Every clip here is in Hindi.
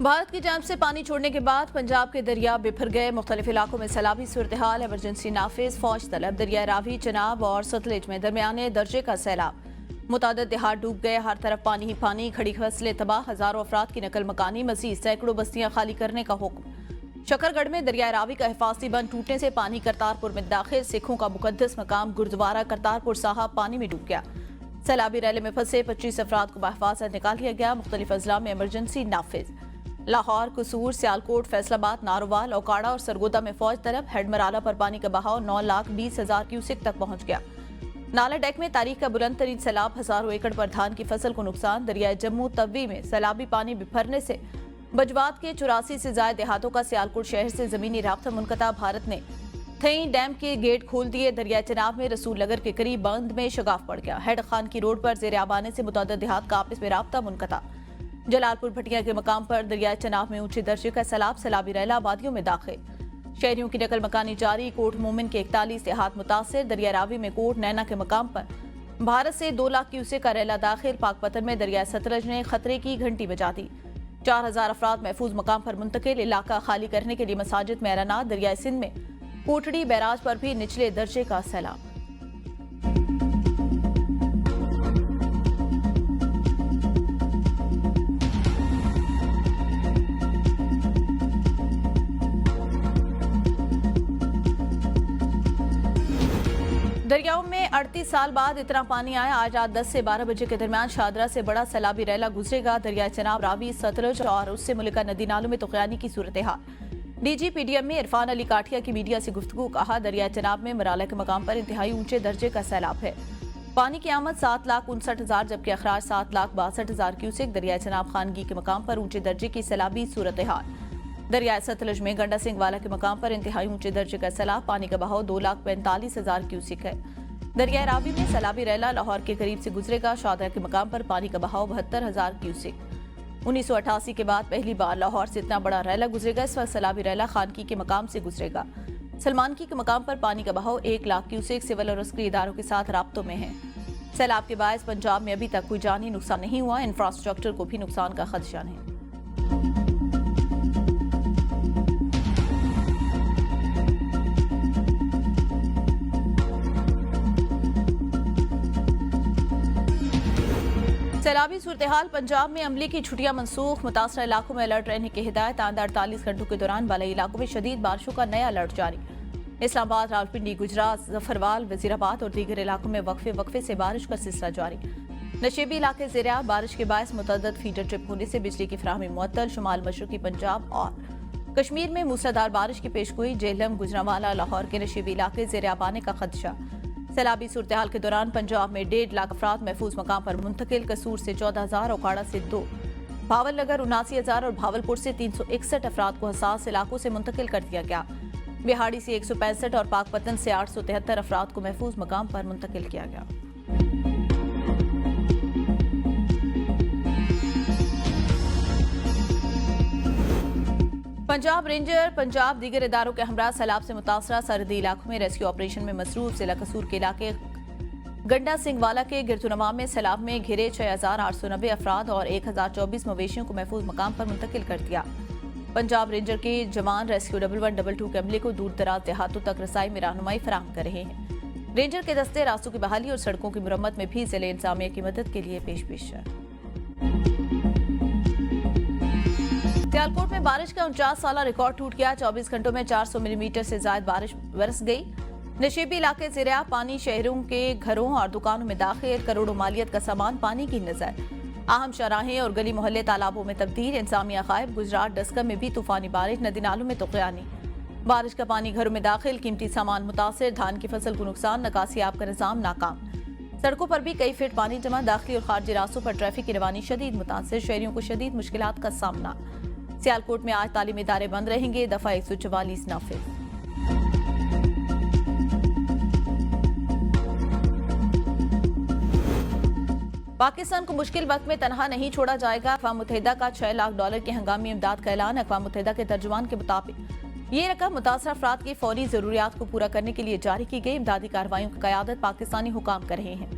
भारत की जानिब से पानी छोड़ने के बाद पंजाब के दरिया बिफर गए। मुख्तलिफ इलाकों में सैलाबी सूरत हाल, एमरजेंसी नाफिज, फौज तलब। दरिया रावी, चनाब और सतलज में दरमियाने दर्जे का सैलाब। मुतादिद देहात डूब गए, हर तरफ पानी ही पानी, खड़ी फसलें तबाह, हजारों अफराद की नकल मकानी। मजीद सैकड़ों बस्तियां खाली करने का हुक्म। शकरगढ़ में दरिया रावी का हिफाजती बंद टूटने से पानी करतारपुर में दाखिल। सिखों का मुकद्दस मकाम गुरुद्वारा करतारपुर साहब पानी में डूब गया। सैलाबी रैले में फंसे 25 अफराद को बहिफाजत निकाल लिया गया। मुख्तलिफ अजला में एमरजेंसी नाफिज। लाहौर, कसूर, सियालकोट, फैसलाबाद, नारोवाल, ओकाड़ा और सरगोदा में फौज तलब। हेडमराला पर पानी का बहाव 9,20,000 क्यूसेक तक पहुंच गया। नाला डेक में तारीख का बुलंद तरीन सैलाब, हजारों एकड़ पर धान की फसल को नुकसान। दरिया जम्मू तवी में सैलाबी पानी बिफरने से बजवात के 84 से ज्यादा देहातों का सियालकोट शहर से जमीनी राब्ता मुनक़ता। भारत ने थई डैम के गेट खोल दिए। दरिया चनाब में रसूल नगर के करीब बंद में शगाफ पड़ गया। हेड खान की रोड पर जेर आब आने से मुतअद्दिद देहात का आपस में राब्ता मुनक़ता। जलालपुर भटिया के मकाम पर दरिया चनाब में ऊंचे दर्जे का सैलाब, सैलाबी रैला आबादियों में दाखिल। शहरियों की नकल मकानी जारी। कोट मोमिन के 41 देहात मुतासिर। दरिया रावी में कोट नैना के मकाम पर भारत से 2 लाख क्यूसेक का रैला दाखिल। पाकपतन में दरिया सतलज ने खतरे की घंटी बजा दी। 4,000 अफराद महफूज मकाम पर मुंतकिल। इलाका खाली करने के लिए मसाजिद में ऐलानात। दरिया सिंध में कोटड़ी बैराज पर भी निचले दर्जे का सैलाब। दरियाओं में 38 साल बाद इतना पानी आया। आज रात 10 से 12 बजे के दरमियान शादरा से बड़ा सैलाबी रैला गुजरेगा। दरिया चनाब, रावी, सतलज और उससे मुल्का नदी नालों में तुगयानी की सूरत हाल। डीजी पीडीएम में इरफान अली काठिया की मीडिया से गुफ्तगू। कहा, दरिया चनाब में मराला के मकाम पर इंतहाई ऊंचे दर्जे का सैलाब है। पानी की आमद 7,59,000 जबकि अखराज 7,62,000 क्यूसेक। दरिया चनाब खानगी के मकाम पर ऊंचे दर्जे की सैलाबी सूरत हाल। दरिया सतलज में गंडा सिंह वाला के मकाम पर इंतहाई ऊंचे दर्जे का सैलाब। पानी का बहाव 2,45,000 क्यूसेक है। दरिया रावी में सैलाबी रैला लाहौर के करीब से गुजरेगा। शादरा के मकाम पर पानी का बहाव 72,000 क्यूसेक। 1988 के बाद पहली बार लाहौर से इतना बड़ा रैला गुजरेगा। इस वक्त सैलाबी रैला खानकी के मकाम से गुजरेगा। सलमानकी के मकाम पर पानी का बहाव 1 लाख क्यूसेक सिविल और अस्करी इदारों के साथ राब्तों में है। सैलाब के बायस पंजाब में अभी तक कोई जानी नुकसान नहीं हुआ। इंफ्रास्ट्रक्चर को भी नुकसान का खदशा नहीं। सैलाबी सूरत हाल। पंजाब में अमली की छुट्टियां मनसूख। मुतासरा इलाकों में अलर्ट रहने की हिदायत। आइंदा 48 घंटों के दौरान बालाई इलाकों में शदीद बारिशों का नया अलर्ट जारी। इस्लामाबाद, रावलपिंडी, गुजरात, जफरवाल, वजीराबाद और दीगर इलाकों में वक्फे वक्फे से बारिश का सिलसिला जारी। नशेबी इलाके ज़ेर-ए-आब। बारिश के बायस मुतअद्दिद फीडर ट्रिप होने से बिजली की फराहमी मुअत्तल। शुमाल मशरकी पंजाब और कश्मीर में मूसलाधार बारिश की पेशगोई। जेहलम, गुजरांवाला, लाहौर के नशेबी इलाके ज़ेर-ए-आब आने का खदशा। सैलाबी सूरत हाल के दौरान पंजाब में 1.5 लाख अफराद महफूज मकाम पर मुंतकिल। कसूर से 14,000, ओकाड़ा से 2, भावल नगर 79,000 और भावलपुर से 361 अफराद को हसास इलाकों से मुंतकिल कर दिया गया। बिहाड़ी से 165 और पाकपतन से 873 अफराद को महफूज मकाम पर मुंतकिल किया गया। पंजाब रेंजर पंजाब दीगर इदारों के हमरा सैलाब से मुतासरा सरहदी इलाकों में रेस्क्यू ऑपरेशन में मसरूफ। जिला कसूर के इलाके गंडा सिंह वाला के गिरतुनवा में सैलाब में घिरे 6,890 अफराद और 1,024 मवेशियों को महफूज मकाम पर मुंतकिल कर दिया। पंजाब रेंजर के जवान रेस्क्यू 1122 के अमले को दूर दराज देहातों तक रसाई में रहनुमाई फराहम कर रहे हैं। रेंजर के दस्ते रास्तों की बहाली और सड़कों की मुरम्मत में भी जिले इंतजामिया की मदद के लिए पेश है। सियालकोट में बारिश का 49 साला रिकॉर्ड टूट गया। 24 घंटों में 400 मिलीमीटर से ज्यादा बारिश बरस गई। नशेबी इलाके ज़ेर-ए-आब पानी। शहरों के घरों और दुकानों में दाखिल। करोड़ों मालियत का सामान पानी की नजर। अहम शाहराहें और गली मोहल्ले तालाबों में तब्दील। इंतजामिया गायब। गुजरात डस्का में भी तूफानी बारिश। नदी नालों में तुगयानी। बारिश का पानी घरों में दाखिल। कीमती सामान मुतासिर। धान की फसल को नुकसान। निकासी आब का निजाम नाकाम। सड़कों पर भी कई फीट पानी जमा। दाखिली और खारजी रास्तों पर ट्रैफिक की रवानी शदीद मुतासिर। शहरियों को शदीद मुश्किलात का सामना। सियालकोट में आज तालीमी इदारे बंद रहेंगे। दफा 144 नाफिज। पाकिस्तान को मुश्किल वक्त में तनहा नहीं छोड़ा जाएगा। अक़वाम मुत्तहिदा का $6 लाख की हंगामी इमदाद का ऐलान। अक़वाम मुत्तहिदा के तर्जुमान के मुताबिक ये रकम मुतासर अफराद की फौरी जरूरियात को पूरा करने के लिए जारी की गई। इमदादी कार्रवाइयों की क़यादत पाकिस्तानी हुकाम कर रहे हैं।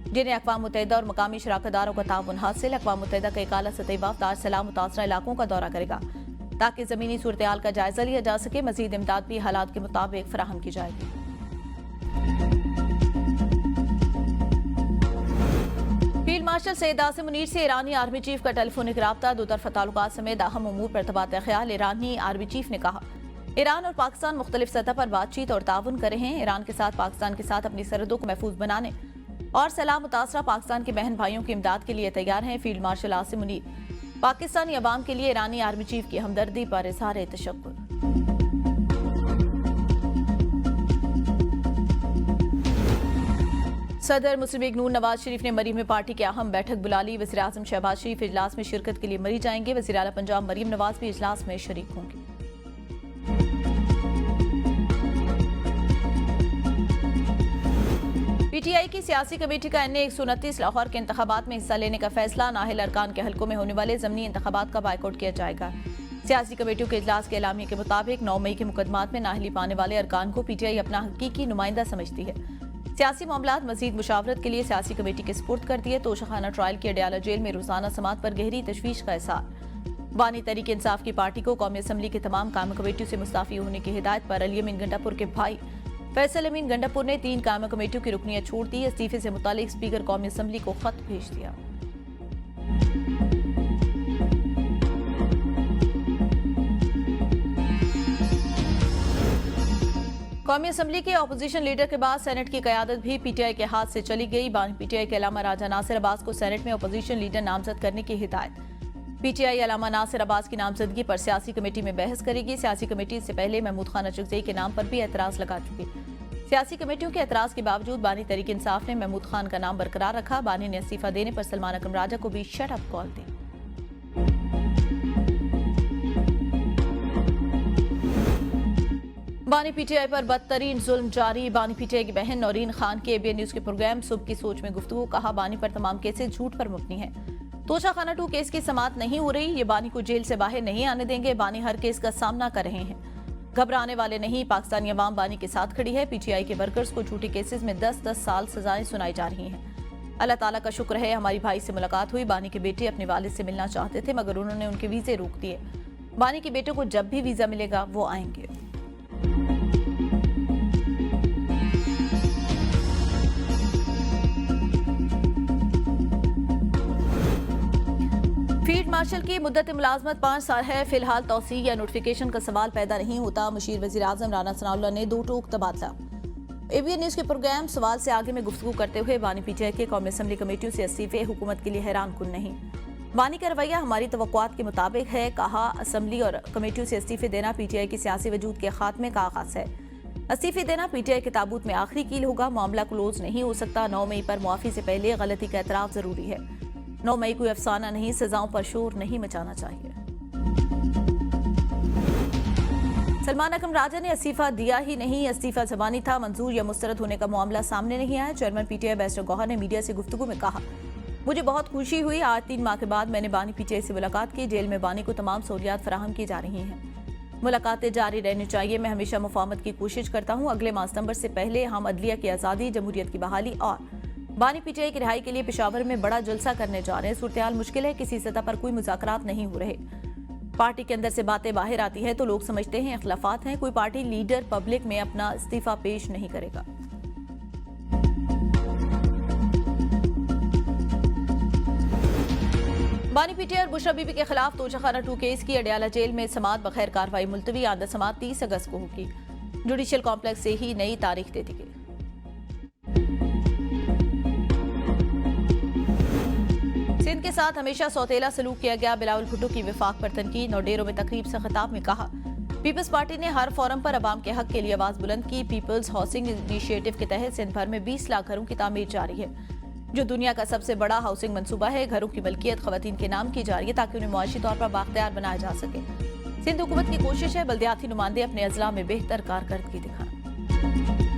जिन्हें अक़वाम मुत्तहिदा और मकामी शराकतदारों का ताउन हासिल। अक़वाम मुत्तहिदा का एक आला सतही वफ़द आज सैलाब मुतासरा इलाकों का दौरा करेगा ताकि ज़मीनी सूरत हाल का जायजा लिया जा सके। मज़ीद इमदाद भी हालात के मुताबिक फराहम की जाएगी। फील्ड मार्शल सैयद आसिम मुनीर से ईरानी आर्मी चीफ का टेलीफोनिक राब्ता। दो तरफ़ा ताल्लुकात समेत अहम उमूर पर तबादला ख्याल। ईरानी आर्मी चीफ ने कहा, ईरान और पाकिस्तान मुख्तलिफ सतह पर बातचीत और ताउन कर रहे हैं। ईरान के साथ पाकिस्तान के साथ अपनी सरहदों को महफूज बनाने और सैलाब मुतासरा पाकिस्तान के बहन भाइयों की इमदाद के लिए तैयार हैं। फील्ड मार्शल आसिम मुनीर पाकिस्तानी अवाम के लिए ईरानी आर्मी चीफ की हमदर्दी पर इज़हार तशक्कुर। सदर मुस्लिम लीग नून नवाज शरीफ ने मरीम में पार्टी की अहम बैठक बुला ली। वज़ीर आज़म शहबाज शरीफ इजलास में शिरकत के लिए मरी जाएंगे। वज़ीर आला पंजाब मरीम नवाज भी इजलास में शरीक होंगे। पीटीआई की सियासी कमेटी का NA 129 लाहौर के इंतखाबात में हिस्सा लेने का फैसला। नाहिल अरकान के हलकों में होने वाले ज़मीनी इंतखाबात का बायकॉट किया जाएगा। सियासी कमेटियों के इजलास के एलामिया के मुताबिक 9 मई के मुकदमात में नाहिली पाने वाले अरकान को पीटीआई अपना हकीकी नुमाइंदा समझती है। सियासी मामलात मजीद मुशावरत के लिए सियासी कमेटी के सुपुर्द कर दिए। तोशाखाना ट्रायल की अडयाला जेल में रोजाना समात पर गहरी तशवीश का एहसास। बानी तहरीक इंसाफ की पार्टी को कौमी असम्बली के तमाम काम कमेटियों से मुस्ताफी होने की हिदायत पर अली अमीन गंडापुर के भाई फैसल अमीन गंडापुर ने 3 काम कमेटियों की रुकनियत छोड़ दी। इस्तीफे से मुतालिक स्पीकर कौमी असम्बली को खत भेज दिया। कौमी असम्बली के अपोजिशन लीडर के बाद सेनेट की क़यादत भी पीटीआई के हाथ से चली गई। बानी पीटीआई के अलामा राजा नासिर अब्बास को सेनेट में अपोजिशन लीडर नामजद करने की हिदायत। पीटीआई अलामा नासिर अब्बास की नामजदगी पर सियासी कमेटी में बहस करेगी। सियासी कमेटी इससे पहले महमूद खान अचकज़ई के नाम पर भी एतराज़ लगा चुकी। सियासी कमेटियों के एतराज़ के बावजूद बानी तहरीक इंसाफ ने महमूद खान का नाम बरकरार रखा। बानी ने इस्तीफा देने पर सलमान अकरम राजा को भी शट अप कॉल दी। बानी पीटीआई पर बदतरीन जुल्म जारी। बानी पीटीआई की बहन नौरीन खान के ABN न्यूज़ के प्रोग्राम सुबह की सोच में गुफ्तगू। कहा, बानी पर तमाम केसेस झूठ पर मुबनी है। तोशाखाना 2 केस की समाअत नहीं हो रही। ये बानी को जेल से बाहर नहीं आने देंगे। बानी हर केस का सामना कर रहे हैं, घबराने वाले नहीं। पाकिस्तानी अवाम बानी के साथ खड़ी है। पीटीआई के वर्कर्स को झूठे केसेस में 10-10 साल सजाएं सुनाई जा रही हैं। अल्लाह ताला का शुक्र है हमारी भाई से मुलाकात हुई। बानी के बेटे अपने वालिद से मिलना चाहते थे मगर उन्होंने उनके वीज़े रोक दिए। बानी के बेटे को जब भी वीज़ा मिलेगा वो आएंगे। फील्ड मार्शल की मुद्दत मुलाजमत 5 साल है। फिलहाल तौसीह या नोटिफिकेशन का सवाल पैदा नहीं होता। मुशीर वज़ीर आज़म राना सनाउल्लाह ने 2 टोक तबादला। ABN न्यूज़ के प्रोग्राम सवाल से आगे में गुफ्तगू करते हुए बानी पीटीआई के कौमी असम्बली कमेटियों से इस्तीफे हुकूमत के लिए हैरान कुन नहीं। बानी का रवैया हमारी तवक्कुआत के मुताबिक है। कहा, असम्बली और कमेटियों से इस्तीफे देना पीटीआई के सियासी वजूद के खात्मे का आगाज है। इस्तीफे देना पीटीआई के ताबूत में आखिरी कील होगा। मामला क्लोज नहीं हो सकता। 9 मई पर मुआफ़ी से पहले गलती का एतराफ़ जरूरी है। 9 मई कोई अफसाना नहीं। सजाओं पर शोर नहीं मचाना चाहिए। सलमान अकरम राजा ने इस्तीफा दिया ही नहीं। इस्तीफा ज़बानी था। मंजूर या मुस्तरद होने का मामला सामने नहीं आया। चेयरमैन पीटीआई बैरिस्टर गौहर ने मीडिया से गुफ्तगू में कहा, मुझे बहुत खुशी हुई। आज 3 माह के बाद मैंने बानी पीटीआई से मुलाकात की। जेल में बानी को तमाम सहूलियात फराहम की जा रही हैं। मुलाकातें जारी रहनी चाहिए। मैं हमेशा मुफाहमत की कोशिश करता हूँ। अगले माह सितंबर से पहले हम अदलिया की आज़ादी, जमहूरियत की बहाली और बानी पीटीआई की रिहाई के लिए पेशावर में बड़ा जलसा करने जा रहे हैं। सूरत-ए-हाल मुश्किल है। किसी सतह पर कोई मुज़ाकरात नहीं हो रहे। पार्टी के अंदर से बातें बाहर आती है तो लोग समझते हैं इख्लाफात हैं। कोई पार्टी लीडर पब्लिक में अपना इस्तीफा पेश नहीं करेगा। बानी पीटीआई और बुशरा बीबी के खिलाफ तोशाखाना 2 केस की अडयाला जेल में समाअत बगैर कार्रवाई मुलतवी। आंदा समाअत 30 अगस्त को होगी। जुडिशियल कॉम्प्लेक्स से ही नई तारीख दे दी गई। सिंध के साथ हमेशा सौतेला सलूक किया गया। बिलावल भुट्टो की विफाक पर तनकीद। नौडेरों में तकरीब से खिताब में कहा, पीपल्स पार्टी ने हर फोरम पर अवाम के हक के लिए आवाज बुलंद की। पीपल्स हाउसिंग इनिशिएटिव के तहत सिंध भर में 20 लाख घरों की तामीर जारी है, जो दुनिया का सबसे बड़ा हाउसिंग मंसूबा है। घरों की मलकियत खवातीन के नाम की जा रही है ताकि उन्हें मुआशी तौर पर बाख्तियार बनाया जा सके। सिंध हुकूमत की कोशिश है बल्दियाती नुमाइंदे अपने अजला में बेहतर कारकर्दगी दिखाएं।